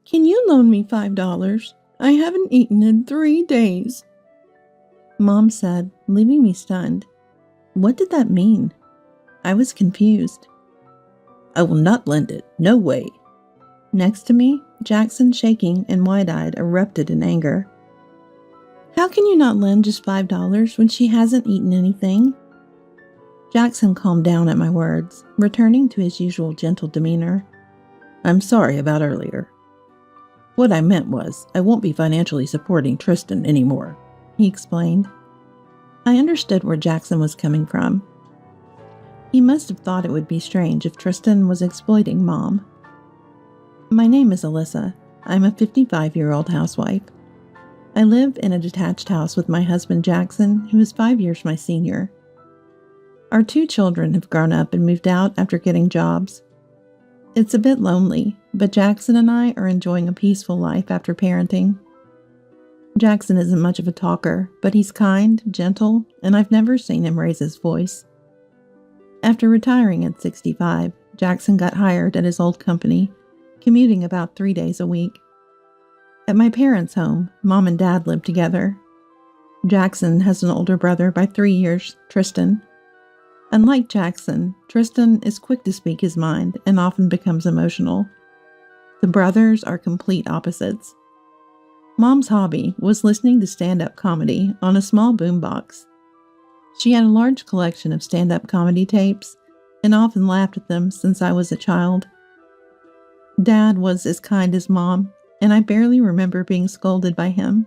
Can you loan me $5? I haven't eaten in 3 days. Mom said, leaving me stunned. What did that mean? I was confused. I will not lend it. No way. Next to me, Jackson, shaking and wide-eyed, erupted in anger. How can you not lend just $5 when she hasn't eaten anything? Jackson calmed down at my words, returning to his usual gentle demeanor. I'm sorry about earlier. What I meant was, I won't be financially supporting Tristan anymore, he explained. I understood where Jackson was coming from. He must have thought it would be strange if Tristan was exploiting Mom. My name is Alyssa. I'm a 55-year-old housewife. I live in a detached house with my husband Jackson, who is 5 years my senior. Our 2 children have grown up and moved out after getting jobs. It's a bit lonely, but Jackson and I are enjoying a peaceful life after parenting. Jackson isn't much of a talker, but he's kind, gentle, and I've never seen him raise his voice. After retiring at 65, Jackson got hired at his old company, commuting about 3 days a week. At my parents' home, Mom and Dad live together. Jackson has an older brother by 3 years, Tristan. Unlike Jackson, Tristan is quick to speak his mind and often becomes emotional. The brothers are complete opposites. Mom's hobby was listening to stand-up comedy on a small boombox. She had a large collection of stand-up comedy tapes and often laughed at them since I was a child. Dad was as kind as Mom, and I barely remember being scolded by him.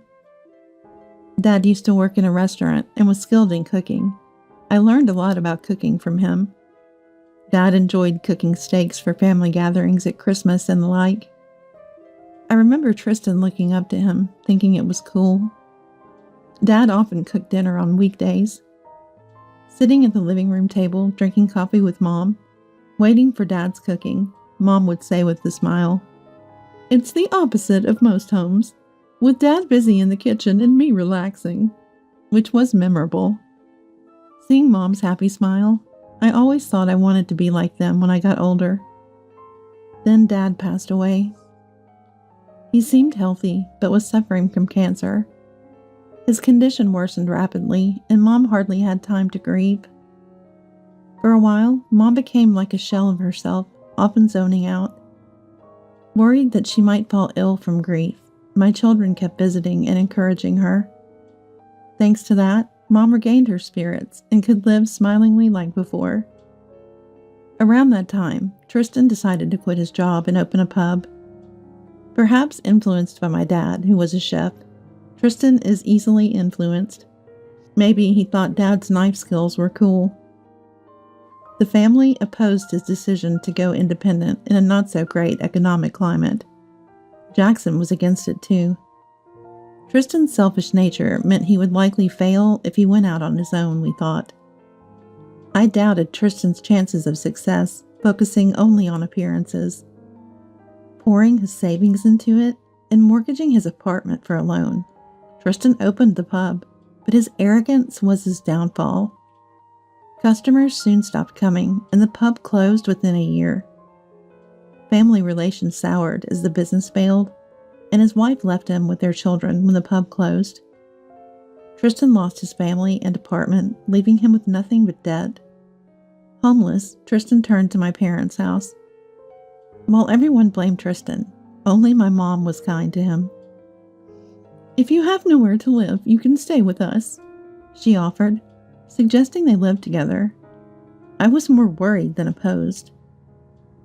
Dad used to work in a restaurant and was skilled in cooking. I learned a lot about cooking from him. Dad enjoyed cooking steaks for family gatherings at Christmas and the like. I remember Tristan looking up to him, thinking it was cool. Dad often cooked dinner on weekdays. Sitting at the living room table, drinking coffee with Mom, waiting for Dad's cooking, Mom would say with a smile, "It's the opposite of most homes, with Dad busy in the kitchen and me relaxing," which was memorable. Seeing Mom's happy smile, I always thought I wanted to be like them when I got older. Then Dad passed away. He seemed healthy, but was suffering from cancer. His condition worsened rapidly, and Mom hardly had time to grieve. For a while, Mom became like a shell of herself, often zoning out. Worried that she might fall ill from grief, my children kept visiting and encouraging her. Thanks to that, Mom regained her spirits and could live smilingly like before. Around that time, Tristan decided to quit his job and open a pub. Perhaps influenced by my dad, who was a chef, Tristan is easily influenced. Maybe he thought Dad's knife skills were cool. The family opposed his decision to go independent in a not-so-great economic climate. Jackson was against it too. Tristan's selfish nature meant he would likely fail if he went out on his own, we thought. I doubted Tristan's chances of success, focusing only on appearances. Pouring his savings into it and mortgaging his apartment for a loan, Tristan opened the pub, but his arrogance was his downfall. Customers soon stopped coming, and the pub closed within a year. Family relations soured as the business failed, and his wife left him with their children when the pub closed. Tristan lost his family and apartment, leaving him with nothing but debt. Homeless, Tristan turned to my parents' house. While everyone blamed Tristan, only my mom was kind to him. "If you have nowhere to live, you can stay with us," she offered, suggesting they live together. I was more worried than opposed.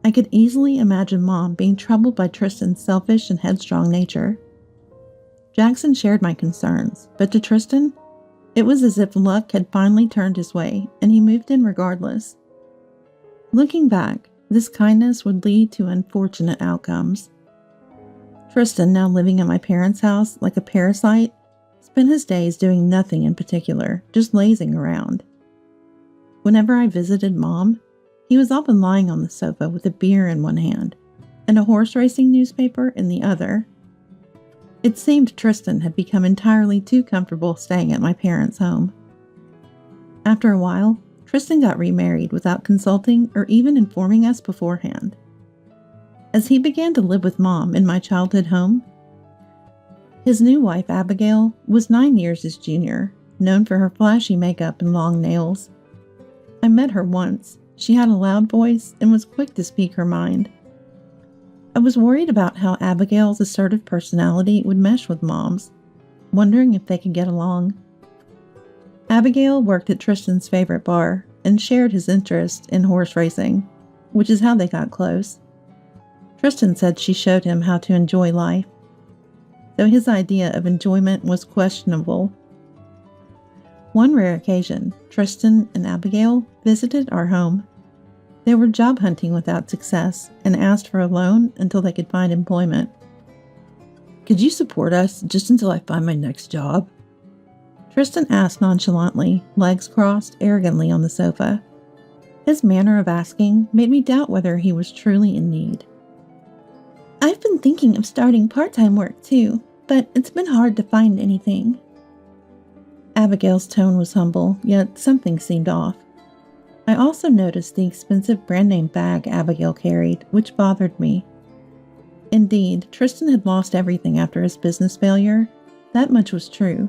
I could easily imagine Mom being troubled by Tristan's selfish and headstrong nature. Jackson shared my concerns, but to Tristan, it was as if luck had finally turned his way, and he moved in regardless. Looking back, this kindness would lead to unfortunate outcomes. Tristan, now living at my parents' house like a parasite, spent his days doing nothing in particular, just lazing around. Whenever I visited Mom, he was often lying on the sofa with a beer in one hand and a horse racing newspaper in the other. It seemed Tristan had become entirely too comfortable staying at my parents' home. After a while, Tristan got remarried without consulting or even informing us beforehand. as he began to live with Mom in my childhood home. His new wife, Abigail, was 9 years his junior, known for her flashy makeup and long nails. I met her once. She had a loud voice and was quick to speak her mind. I was worried about how Abigail's assertive personality would mesh with Mom's, wondering if they could get along. Abigail worked at Tristan's favorite bar and shared his interest in horse racing, which is how they got close. Tristan said she showed him how to enjoy life, though his idea of enjoyment was questionable. One rare occasion, Tristan and Abigail visited our home. They were job hunting without success and asked for a loan until they could find employment. "Could you support us just until I find my next job?" Tristan asked nonchalantly, legs crossed arrogantly on the sofa. His manner of asking made me doubt whether he was truly in need. "I've been thinking of starting part-time work too, but it's been hard to find anything." Abigail's tone was humble, yet something seemed off. I also noticed the expensive brand-name bag Abigail carried, which bothered me. Indeed, Tristan had lost everything after his business failure. That much was true.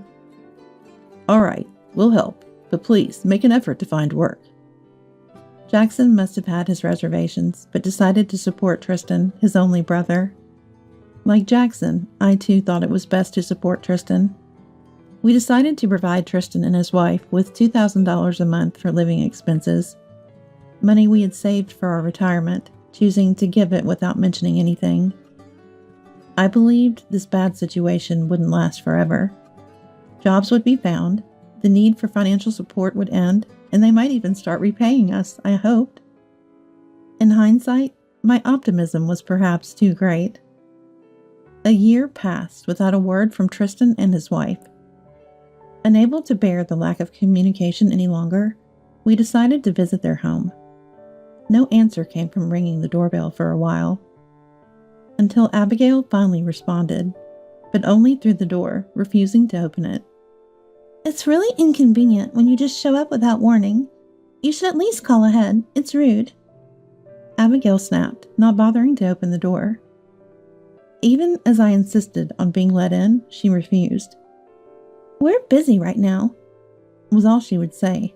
"All right, we'll help, but please make an effort to find work." Jackson must have had his reservations, but decided to support Tristan, his only brother. Like Jackson, I too thought it was best to support Tristan. We decided to provide Tristan and his wife with $2,000 a month for living expenses, money we had saved for our retirement, choosing to give it without mentioning anything. I believed this bad situation wouldn't last forever. Jobs would be found, the need for financial support would end, and they might even start repaying us, I hoped. In hindsight, my optimism was perhaps too great. A year passed without a word from Tristan and his wife. Unable to bear the lack of communication any longer, we decided to visit their home. No answer came from ringing the doorbell for a while, until Abigail finally responded, but only through the door, refusing to open it. "It's really inconvenient when you just show up without warning. You should at least call ahead. It's rude." Abigail snapped, not bothering to open the door. Even as I insisted on being let in, she refused. "We're busy right now," was all she would say.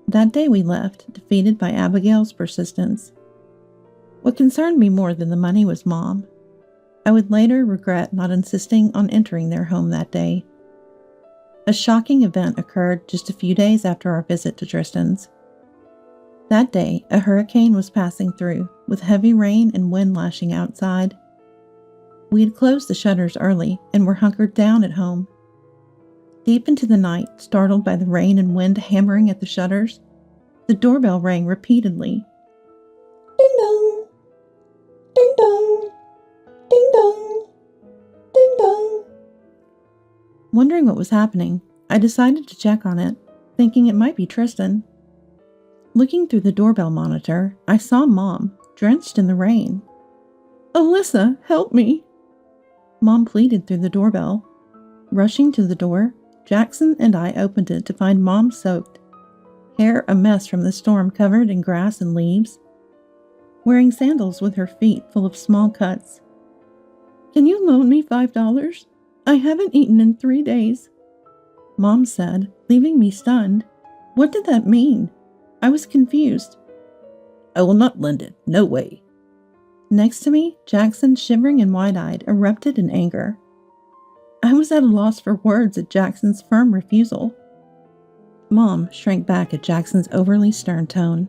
That day we left, defeated by Abigail's persistence. What concerned me more than the money was Mom. I would later regret not insisting on entering their home that day. A shocking event occurred just a few days after our visit to Tristan's. That day, a hurricane was passing through, with heavy rain and wind lashing outside. We had closed the shutters early and were hunkered down at home. Deep into the night, startled by the rain and wind hammering at the shutters, the doorbell rang repeatedly. "Ding dong! Ding dong! Ding dong! Ding dong!" Wondering what was happening, I decided to check on it, thinking it might be Tristan. Looking through the doorbell monitor, I saw Mom, drenched in the rain. "Alyssa, help me!" Mom pleaded through the doorbell. Rushing to the door, Jackson and I opened it to find Mom soaked, hair a mess from the storm covered in grass and leaves, wearing sandals with her feet full of small cuts. "Can you loan me $5? I haven't eaten in 3 days," Mom said, leaving me stunned. What did that mean? I was confused. "I will not lend it, no way." Next to me, Jackson, shivering and wide-eyed, erupted in anger. I was at a loss for words at Jackson's firm refusal. Mom shrank back at Jackson's overly stern tone.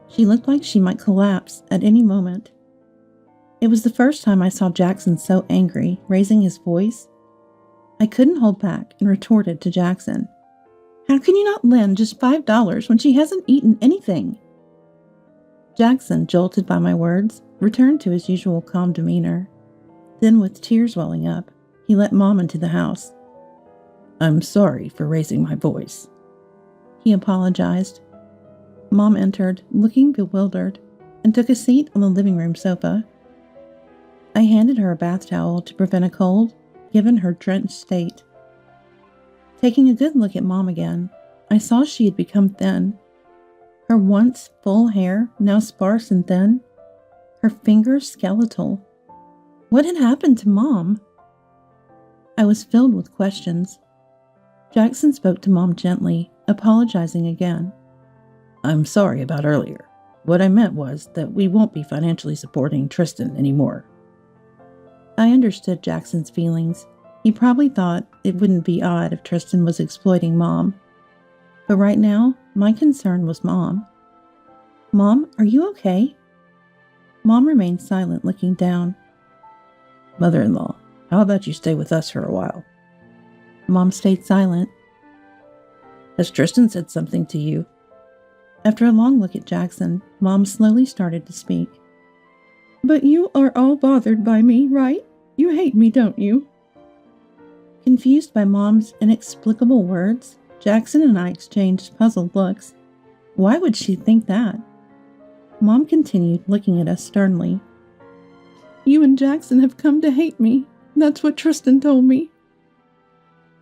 She looked like she might collapse at any moment. It was the first time I saw Jackson so angry, raising his voice. I couldn't hold back and retorted to Jackson. "How can you not lend just $5 when she hasn't eaten anything?" Jackson, jolted by my words, returned to his usual calm demeanor. Then, with tears welling up, he let Mom into the house. "I'm sorry for raising my voice," he apologized. Mom entered, looking bewildered, and took a seat on the living room sofa. I handed her a bath towel to prevent a cold, given her drenched state. Taking a good look at Mom again, I saw she had become thin. Her once full hair, now sparse and thin. her fingers skeletal. What had happened to Mom? I was filled with questions. Jackson spoke to Mom gently, apologizing again. I'm sorry about earlier. What I meant was that we won't be financially supporting Tristan anymore. I understood Jackson's feelings. He probably thought it wouldn't be odd if Tristan was exploiting Mom. But right now, my concern was Mom. Mom, are you okay? Mom remained silent, looking down. Mother-in-law, how about you stay with us for a while? Mom stayed silent. Has Tristan said something to you? After a long look at Jackson, Mom slowly started to speak. But you are all bothered by me, right? You hate me, don't you? Confused by Mom's inexplicable words, Jackson and I exchanged puzzled looks. Why would she think that? Mom continued, looking at us sternly. You and Jackson have come to hate me. That's what Tristan told me.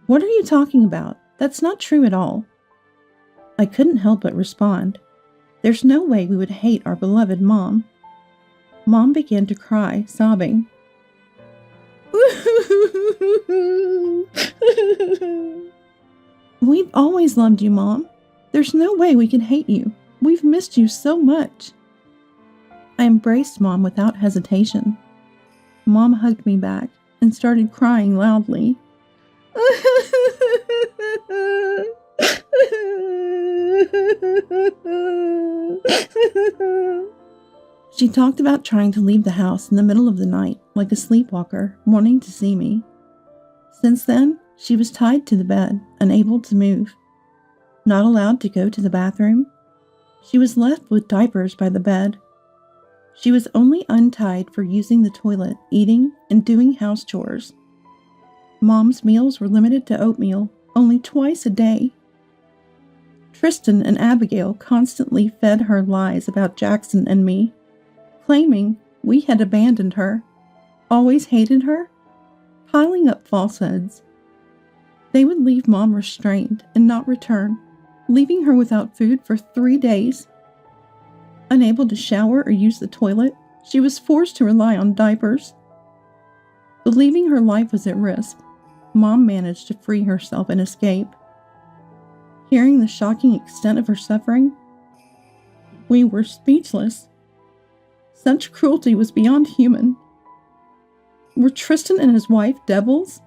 What are you talking about? That's not true at all. I couldn't help but respond. There's no way we would hate our beloved Mom. Mom began to cry, sobbing. We've always loved you, Mom. There's no way we can hate you. We've missed you so much. I embraced Mom without hesitation. Mom hugged me back and started crying loudly. She talked about trying to leave the house in the middle of the night like a sleepwalker, wanting to see me. Since then, she was tied to the bed, unable to move. Not allowed to go to the bathroom. She was left with diapers by the bed. She was only untied for using the toilet, eating, and doing house chores. Mom's meals were limited to oatmeal, only twice a day. Tristan and Abigail constantly fed her lies about Jackson and me, claiming we had abandoned her, always hated her, piling up falsehoods. They would leave Mom restrained and not return, leaving her without food for 3 days. Unable to shower or use the toilet, she was forced to rely on diapers. Believing her life was at risk, Mom managed to free herself and escape. Hearing the shocking extent of her suffering, we were speechless. Such cruelty was beyond human. Were Tristan and his wife devils?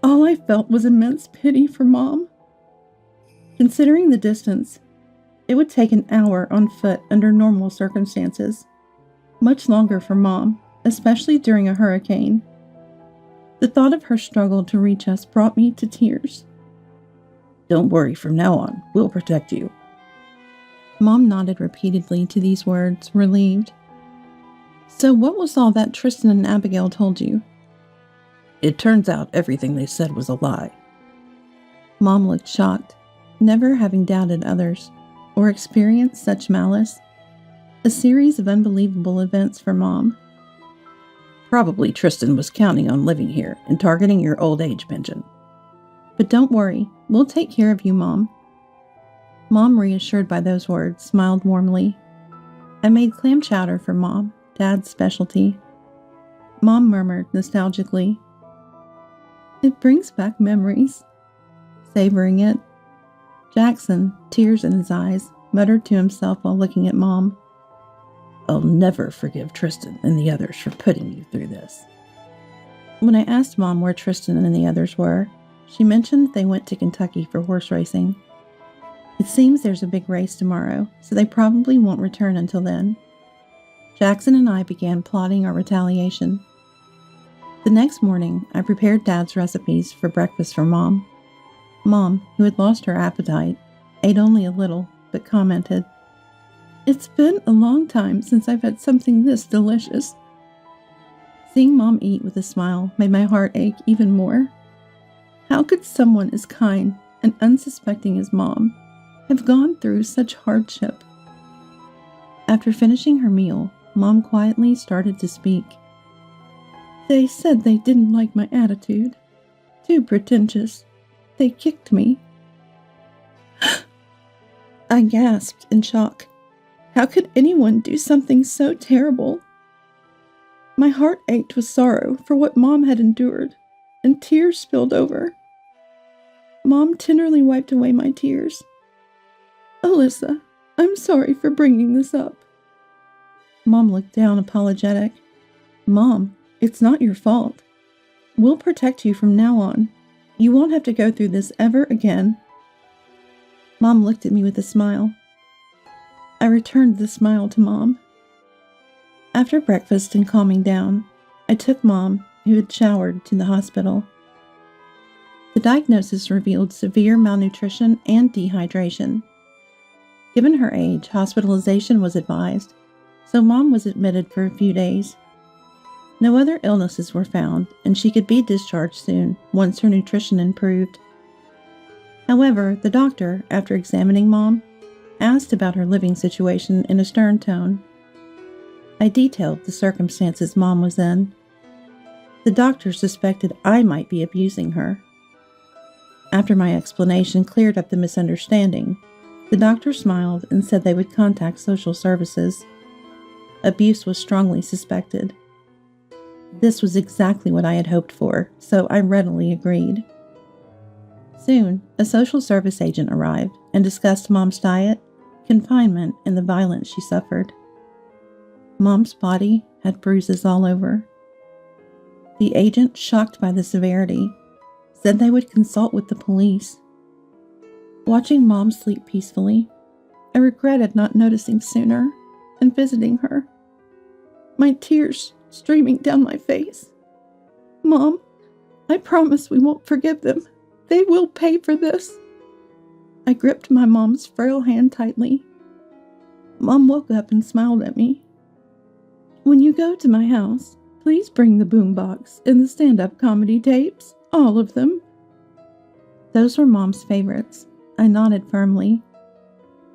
All I felt was immense pity for Mom. Considering the distance, it would take an hour on foot under normal circumstances. Much longer for Mom, especially during a hurricane. The thought of her struggle to reach us brought me to tears. Don't worry, from now on, we'll protect you. Mom nodded repeatedly to these words, relieved. So what was all that Tristan and Abigail told you? It turns out everything they said was a lie. Mom looked shocked, never having doubted others or experienced such malice. A series of unbelievable events for Mom. Probably Tristan was counting on living here and targeting your old age pension. But don't worry, we'll take care of you, Mom. Mom, reassured by those words, smiled warmly. I made clam chowder for Mom, Dad's specialty. Mom murmured nostalgically. It brings back memories. Savoring it, Jackson, tears in his eyes, muttered to himself while looking at Mom. I'll never forgive Tristan and the others for putting you through this. When I asked Mom where Tristan and the others were, she mentioned they went to Kentucky for horse racing. It seems there's a big race tomorrow, so they probably won't return until then. Jackson and I began plotting our retaliation. The next morning, I prepared Dad's recipes for breakfast for Mom. Mom, who had lost her appetite, ate only a little, but commented, It's been a long time since I've had something this delicious. Seeing Mom eat with a smile made my heart ache even more. How could someone as kind and unsuspecting as Mom have gone through such hardship? After finishing her meal, Mom quietly started to speak. They said they didn't like my attitude. Too pretentious. They kicked me. I gasped in shock. How could anyone do something so terrible? My heart ached with sorrow for what Mom had endured, and tears spilled over. Mom tenderly wiped away my tears. Alyssa, I'm sorry for bringing this up. Mom looked down, apologetic. Mom, it's not your fault. We'll protect you from now on. You won't have to go through this ever again. Mom looked at me with a smile. I returned the smile to Mom. After breakfast and calming down, I took Mom, who had showered, to the hospital. The diagnosis revealed severe malnutrition and dehydration. Given her age, hospitalization was advised, so Mom was admitted for a few days. No other illnesses were found, and she could be discharged soon once her nutrition improved. However, the doctor, after examining Mom, asked about her living situation in a stern tone. I detailed the circumstances Mom was in. The doctor suspected I might be abusing her. After my explanation cleared up the misunderstanding, the doctor smiled and said they would contact social services. Abuse was strongly suspected. This was exactly what I had hoped for, so I readily agreed. Soon, a social service agent arrived and discussed Mom's diet, confinement, and the violence she suffered. Mom's body had bruises all over. The agent, shocked by the severity, said they would consult with the police. Watching Mom sleep peacefully, I regretted not noticing sooner and visiting her. My tears streaming down my face. Mom, I promise we won't forgive them. They will pay for this. I gripped my mom's frail hand tightly. Mom woke up and smiled at me. When you go to my house, please bring the boombox and the stand-up comedy tapes, all of them. Those were Mom's favorites. I nodded firmly.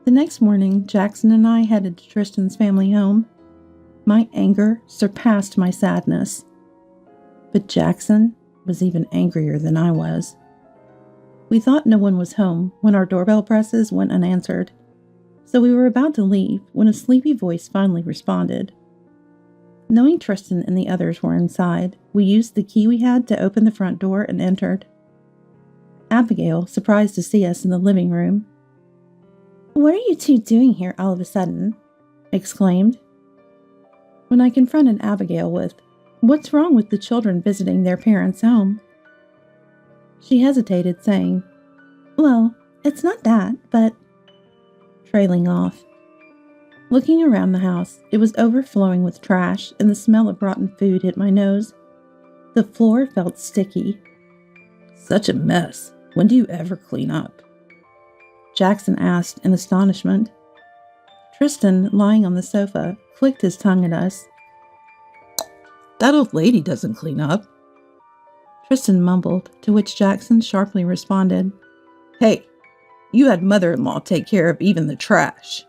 The next morning, Jackson and I headed to Tristan's family home. My anger surpassed my sadness. But Jackson was even angrier than I was. We thought no one was home when our doorbell presses went unanswered, so we were about to leave when a sleepy voice finally responded. Knowing Tristan and the others were inside, we used the key we had to open the front door and entered. Abigail, surprised to see us in the living room. "What are you two doing here all of a sudden?" exclaimed. When I confronted Abigail with, "What's wrong with the children visiting their parents' home?" she hesitated, saying, "Well, it's not that, but..." trailing off. Looking around the house, it was overflowing with trash, and the smell of rotten food hit my nose. The floor felt sticky. "Such a mess. When do you ever clean up?" Jackson asked in astonishment. Tristan, lying on the sofa, clicked his tongue at us. "That old lady doesn't clean up." Tristan mumbled, to which Jackson sharply responded, "Hey, you had mother-in-law take care of even the trash."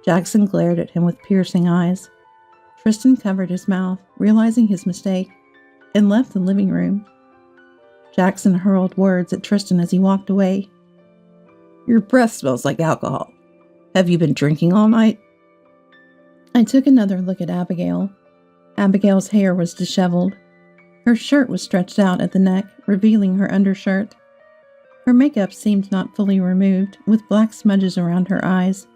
Jackson glared at him with piercing eyes. Tristan covered his mouth, realizing his mistake, and left the living room. Jackson hurled words at Tristan as he walked away. "Your breath smells like alcohol. Have you been drinking all night?" I took another look at Abigail. Abigail's hair was disheveled. Her shirt was stretched out at the neck, revealing her undershirt. Her makeup seemed not fully removed, with black smudges around her eyes.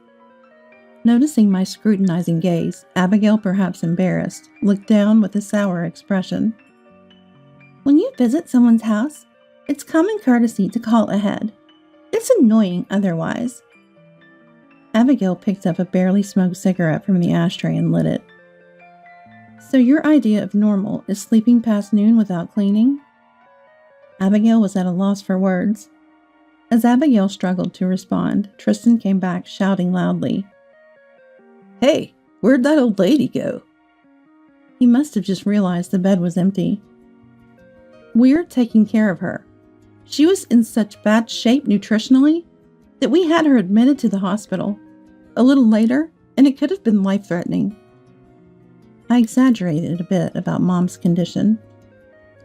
Noticing my scrutinizing gaze, Abigail, perhaps embarrassed, looked down with a sour expression. "When you visit someone's house, it's common courtesy to call ahead. It's annoying otherwise." Abigail picked up a barely smoked cigarette from the ashtray and lit it. "So your idea of normal is sleeping past noon without cleaning?" Abigail was at a loss for words. As Abigail struggled to respond, Tristan came back, shouting loudly, "Hey, where'd that old lady go?" He must have just realized the bed was empty. "We're taking care of her. She was in such bad shape nutritionally that we had her admitted to the hospital. A little later, and it could have been life-threatening." I exaggerated a bit about Mom's condition.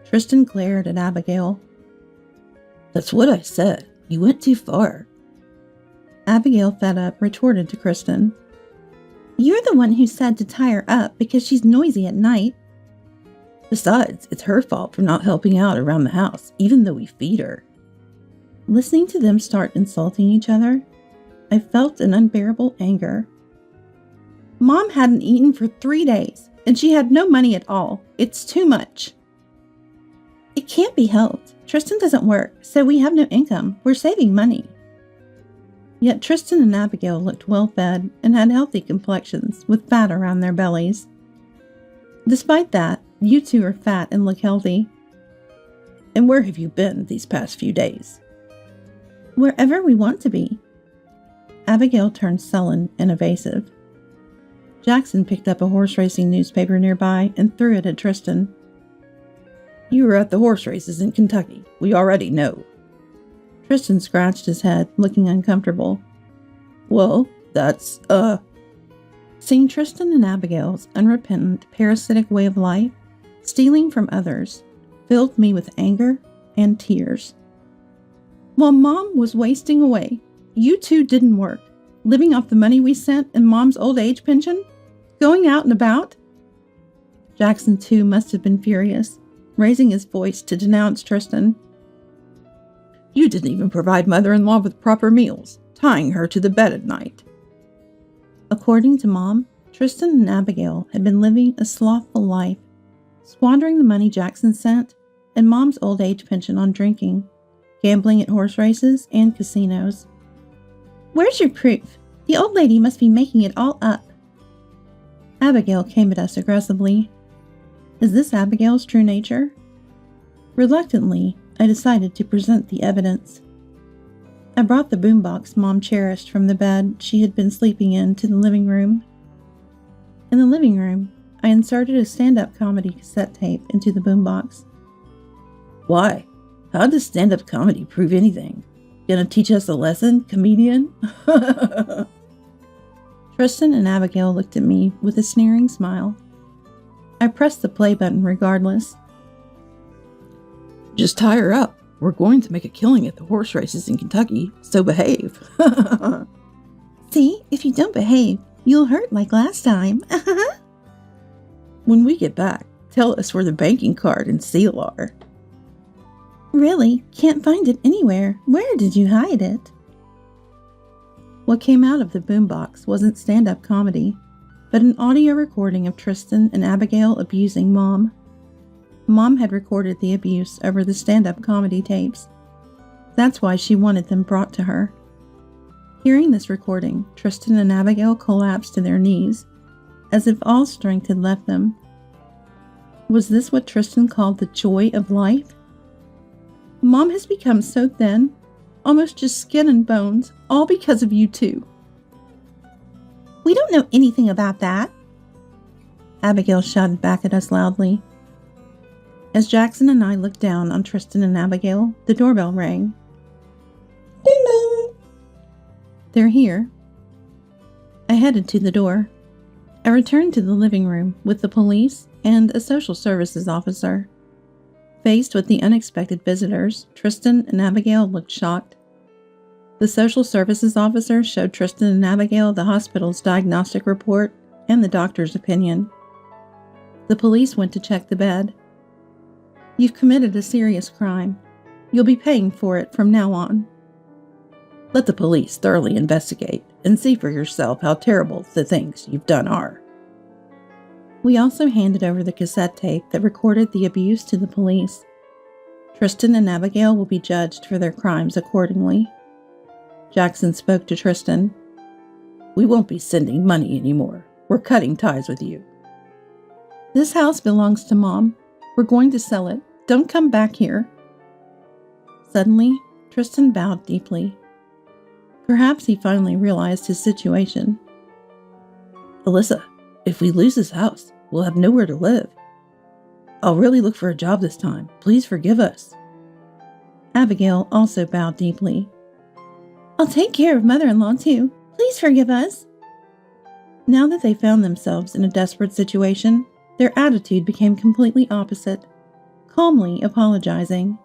Tristan glared at Abigail. "That's what I said. You went too far." Abigail, fed up, retorted to Tristan, You're the one who said to tie her up because she's noisy at night. Besides, it's her fault for not helping out around the house, even though we feed her. Listening to them start insulting each other, I felt an unbearable anger. Mom hadn't eaten for 3 days, and she had no money at all. It's too much. It can't be helped. Tristan doesn't work, so we have no income. We're saving money. Yet Tristan and Abigail looked well-fed and had healthy complexions with fat around their bellies. Despite that, you two are fat and look healthy. And where have you been these past few days? Wherever we want to be. Abigail turned sullen and evasive. Jackson picked up a horse racing newspaper nearby and threw it at Tristan. You were at the horse races in Kentucky. We already know. Tristan scratched his head, looking uncomfortable. Well, that's, Seeing Tristan and Abigail's unrepentant, parasitic way of life, stealing from others, filled me with anger and tears. While Mom was wasting away, you two didn't work, living off the money we sent and Mom's old age pension, going out and about. Jackson, too, must have been furious, raising his voice to denounce Tristan. You didn't even provide mother-in-law with proper meals, tying her to the bed at night. According to Mom, Tristan and Abigail had been living a slothful life, squandering the money Jackson sent and Mom's old age pension on drinking, gambling at horse races and casinos. Where's your proof? The old lady must be making it all up. Abigail came at us aggressively. Is this Abigail's true nature? Reluctantly, I decided to present the evidence. I brought the boombox Mom cherished from the bed she had been sleeping in to the living room. In the living room, I inserted a stand-up comedy cassette tape into the boombox. Why? How does stand-up comedy prove anything? Gonna teach us a lesson, comedian? Tristan and Abigail looked at me with a sneering smile. I pressed the play button regardless. Just tie her up. We're going to make a killing at the horse races in Kentucky, so behave. See, if you don't behave, you'll hurt like last time. When we get back, tell us where the banking card and seal are. Really? Can't find it anywhere. Where did you hide it? What came out of the boombox wasn't stand-up comedy, but an audio recording of Tristan and Abigail abusing Mom. Mom had recorded the abuse over the stand-up comedy tapes. That's why she wanted them brought to her. Hearing this recording, Tristan and Abigail collapsed to their knees, as if all strength had left them. Was this what Tristan called the joy of life? Mom has become so thin, almost just skin and bones, all because of you two. We don't know anything about that, Abigail shouted back at us loudly. As Jackson and I looked down on Tristan and Abigail, the doorbell rang. Ding dong! They're here. I headed to the door. I returned to the living room with the police and a social services officer. Faced with the unexpected visitors, Tristan and Abigail looked shocked. The social services officer showed Tristan and Abigail the hospital's diagnostic report and the doctor's opinion. The police went to check the bed. You've committed a serious crime. You'll be paying for it from now on. Let the police thoroughly investigate and see for yourself how terrible the things you've done are. We also handed over the cassette tape that recorded the abuse to the police. Tristan and Abigail will be judged for their crimes accordingly. Jackson spoke to Tristan. We won't be sending money anymore. We're cutting ties with you. This house belongs to Mom. We're going to sell it. Don't come back here. Suddenly, Tristan bowed deeply. Perhaps he finally realized his situation. Alyssa, if we lose this house, we'll have nowhere to live. I'll really look for a job this time. Please forgive us. Abigail also bowed deeply. I'll take care of mother-in-law too. Please forgive us. Now that they found themselves in a desperate situation, their attitude became completely opposite, calmly apologizing.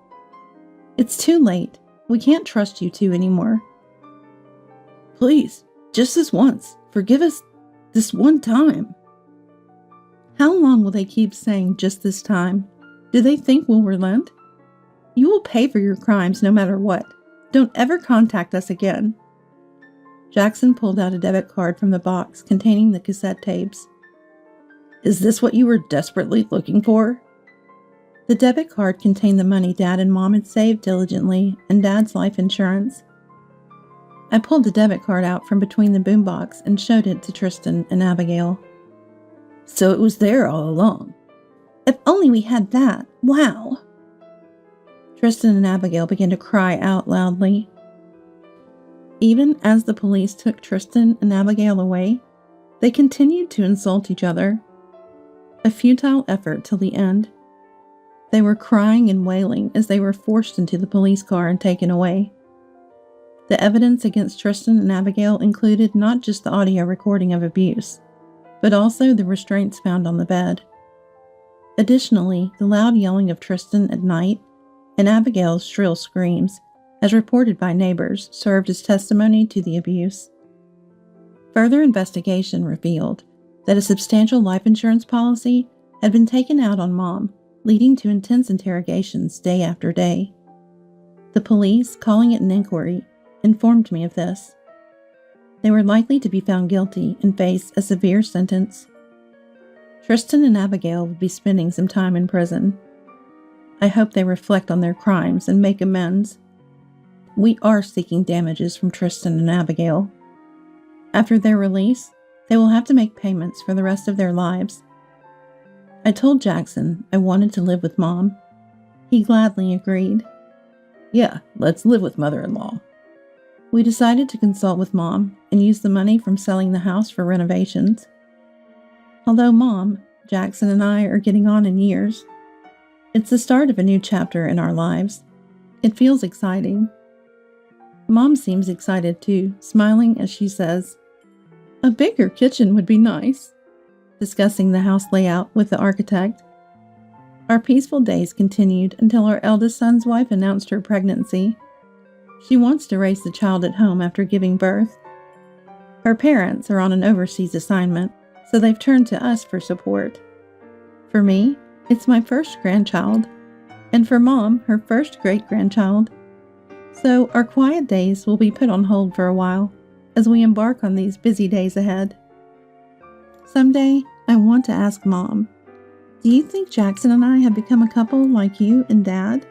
It's too late. We can't trust you two anymore. Please, just this once, forgive us This one time. How long will they keep saying just this time? Do they think we'll relent? You will pay for your crimes no matter what. Don't ever contact us again. Jackson pulled out a debit card from the box containing the cassette tapes. Is this what you were desperately looking for? The debit card contained the money Dad and Mom had saved diligently and Dad's life insurance. I pulled the debit card out from between the boombox and showed it to Tristan and Abigail. So it was there all along. If only we had that. Wow. Tristan and Abigail began to cry out loudly. Even as the police took Tristan and Abigail away, they continued to insult each other. A futile effort till the end. They were crying and wailing as they were forced into the police car and taken away. The evidence against Tristan and Abigail included not just the audio recording of abuse, but also the restraints found on the bed. Additionally, the loud yelling of Tristan at night and Abigail's shrill screams, as reported by neighbors, served as testimony to the abuse. Further investigation revealed that a substantial life insurance policy had been taken out on Mom, leading to intense interrogations day after day. The police, calling it an inquiry, informed me of this. They were likely to be found guilty and face a severe sentence. Tristan and Abigail would be spending some time in prison. I hope they reflect on their crimes and make amends. We are seeking damages from Tristan and Abigail. After their release, they will have to make payments for the rest of their lives. I told Jackson I wanted to live with Mom. He gladly agreed. Yeah, let's live with mother-in-law. We decided to consult with Mom and use the money from selling the house for renovations. Although Mom, Jackson, and I are getting on in years, it's the start of a new chapter in our lives. It feels exciting. Mom seems excited too, smiling as she says, "A bigger kitchen would be nice," discussing the house layout with the architect. Our peaceful days continued until our eldest son's wife announced her pregnancy. She wants to raise the child at home after giving birth. Her parents are on an overseas assignment, so they've turned to us for support. For me, it's my first grandchild, and for Mom, her first great-grandchild. So our quiet days will be put on hold for a while as we embark on these busy days ahead. Someday, I want to ask Mom, do you think Jackson and I have become a couple like you and Dad?